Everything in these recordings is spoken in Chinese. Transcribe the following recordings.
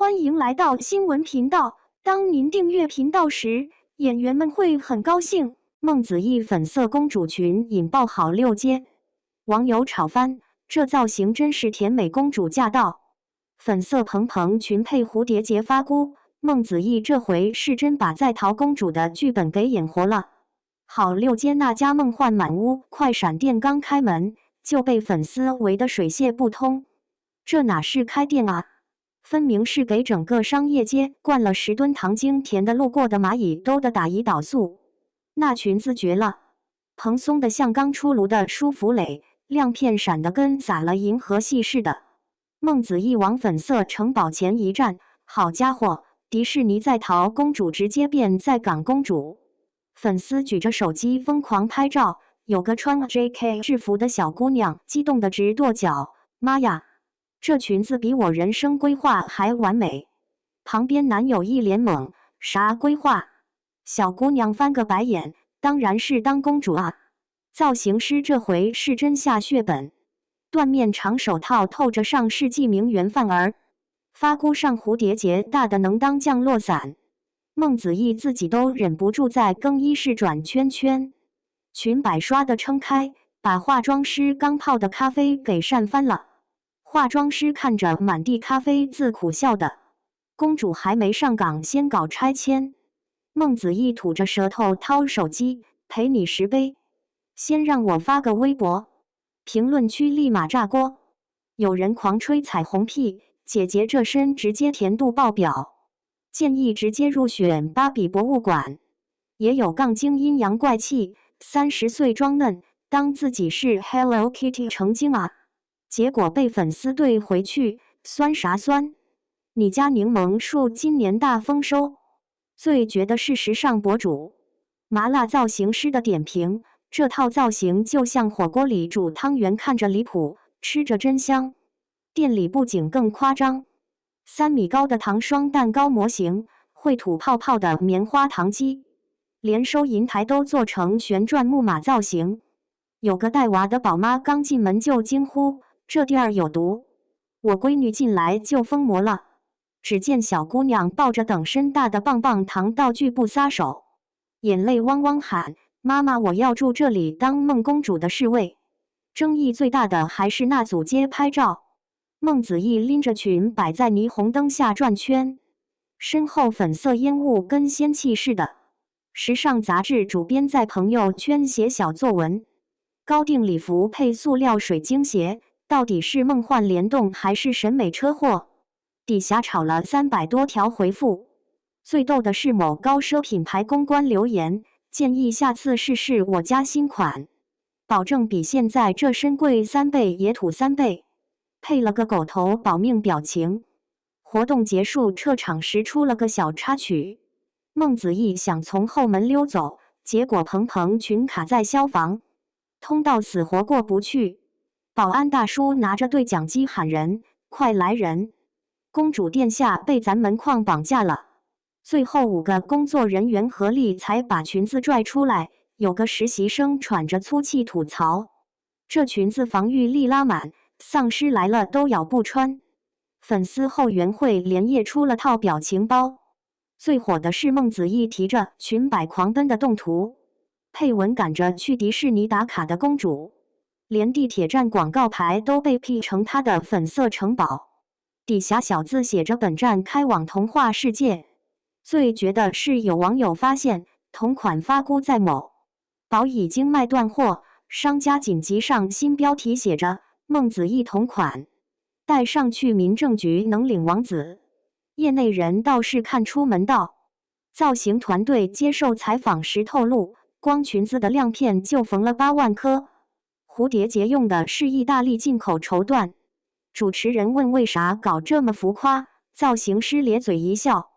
欢迎来到新闻频道。当您订阅频道时，演员们会很高兴。孟子义粉色公主裙引爆好六街，网友吵翻，这造型真是甜美公主驾到。粉色蓬蓬裙配蝴蝶结发箍，孟子义这回是真把在逃公主的剧本给演活了。好六街那家梦幻满屋快闪店刚开门，就被粉丝围得水泄不通。这哪是开店啊？分明是给整个商业街灌了10吨糖精，甜的路过的蚂蚁都得打胰岛素。那裙子绝了，蓬松的像刚出炉的舒芙蕾，亮片闪得跟撒了银河系似的。孟子义往粉色城堡前一站，好家伙，迪士尼在逃公主直接变在赶公主。粉丝举着手机疯狂拍照，有个穿了 JK 制服的小姑娘激动得直跺脚，妈呀！这裙子比我人生规划还完美。旁边男友一脸懵，啥规划？小姑娘翻个白眼，当然是当公主啊。造型师这回是真下血本，缎面长手套透着上世纪名媛范儿，发箍上蝴蝶结大的能当降落伞。孟子义自己都忍不住在更衣室转圈圈，裙摆唰的撑开，把化妆师刚泡的咖啡给扇翻了。化妆师看着满地咖啡，自苦笑的。公主还没上岗，先搞拆迁。孟子义吐着舌头掏手机，陪你10杯。先让我发个微博，评论区立马炸锅。有人狂吹彩虹屁，姐姐这身直接甜度爆表，建议直接入选芭比博物馆。也有杠精阴阳怪气，30岁装嫩，当自己是 Hello Kitty 成精啊。结果被粉丝怼回去，酸啥酸？你家柠檬树今年大丰收。最绝的是时尚博主麻辣造型师的点评，这套造型就像火锅里煮汤圆，看着离谱，吃着真香。店里布景更夸张，3米高的糖霜蛋糕模型，会吐泡泡的棉花糖机，连收银台都做成旋转木马造型。有个带娃的宝妈刚进门就惊呼，这地儿有毒，我闺女进来就疯魔了。只见小姑娘抱着等身大的棒棒糖道具不撒手，眼泪汪汪喊，妈妈我要住这里当孟公主的侍卫。争议最大的还是那组街拍照，孟子义拎着裙摆在霓虹灯下转圈，身后粉色烟雾跟仙气似的。时尚杂志主编在朋友圈写小作文，高定礼服配塑料水晶鞋，到底是梦幻联动还是审美车祸？底下吵了300多条回复。最逗的是某高奢品牌公关留言，建议下次试试我家新款，保证比现在这身贵3倍也土3倍，配了个狗头保命表情。活动结束撤场时出了个小插曲，孟子义想从后门溜走，结果蓬蓬裙卡在消防通道，死活过不去。保安大叔拿着对讲机喊人，快来人！公主殿下被咱门框绑架了。最后5个工作人员合力才把裙子拽出来，有个实习生喘着粗气吐槽，这裙子防御力拉满，丧尸来了都咬不穿。粉丝后援会连夜出了套表情包，最火的是孟子义提着裙摆狂奔的动图，配文赶着去迪士尼打卡的公主，连地铁站广告牌都被 P 成她的粉色城堡，底下小字写着本站开往童话世界。最绝的是有网友发现同款发箍在某宝已经卖断货，商家紧急上新标题写着孟子义同款，带上去民政局能领王子。业内人倒是看出门道，造型团队接受采访时透露，光裙子的亮片就缝了8万颗，蝴蝶结用的是意大利进口绸缎。主持人问为啥搞这么浮夸，造型师咧嘴一笑，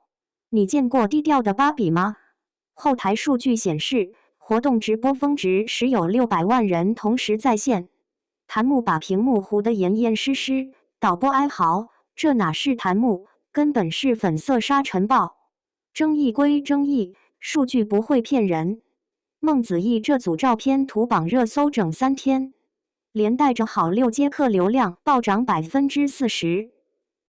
你见过低调的芭比吗？后台数据显示，活动直播峰值时有600万人同时在线，弹幕把屏幕糊得严严实实，导播哀嚎，这哪是弹幕，根本是粉色沙尘暴。争议归争议，数据不会骗人。孟子义这组照片图榜热搜整3天，连带着好六街客流量暴涨40%。